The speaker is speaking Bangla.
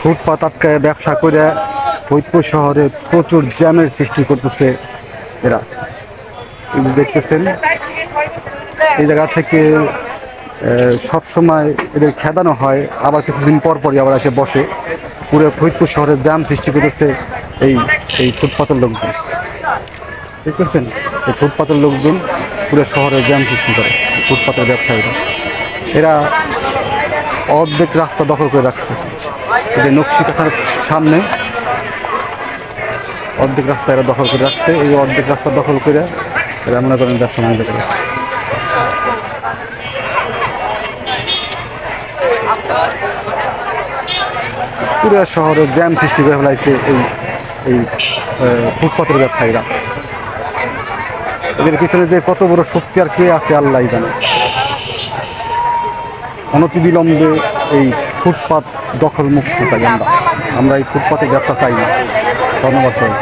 ফুটপাত আটকায় ব্যবসা করে ফরিদপুর শহরে প্রচুর জ্যামের সৃষ্টি করতেছে এরা। দেখতেছেন এই জায়গা থেকে সব সময় এদের খেদানো হয়, আবার কিছুদিন পর পরই আবার এসে বসে। পুরো ফরিদপুর শহরে জ্যাম সৃষ্টি করতেছে এই এই ফুটপাতের লোকজন। দেখতেছেন এই ফুটপাতের লোকজন পুরো শহরে জ্যাম সৃষ্টি করে। ফুটপাতের ব্যবসায়ীরা এরা অর্ধেক রাস্তা দখল করে রাখছে। এই নকশিকাথার সামনে অর্ধেক রাস্তা এরা দখল করে রাখছে। এই অর্ধেক রাস্তা দখল করে এরা মনে করেন ব্যবসা বাণিজ্য করে। পুরো শহরে জ্যাম সৃষ্টি করে ফেলাইছে এই এই ফুটপাতের ব্যবসায়ীরা। এদের পিছনে যে কত বড় শক্তি আর কে আছে আল্লাহ জানে। অনতিবিলম্বে এই ফুটপাত দখল মুক্ত চাই আমরা এই ফুটপাতের ব্যবসা চাই না। ধন্যবাদ সবাই।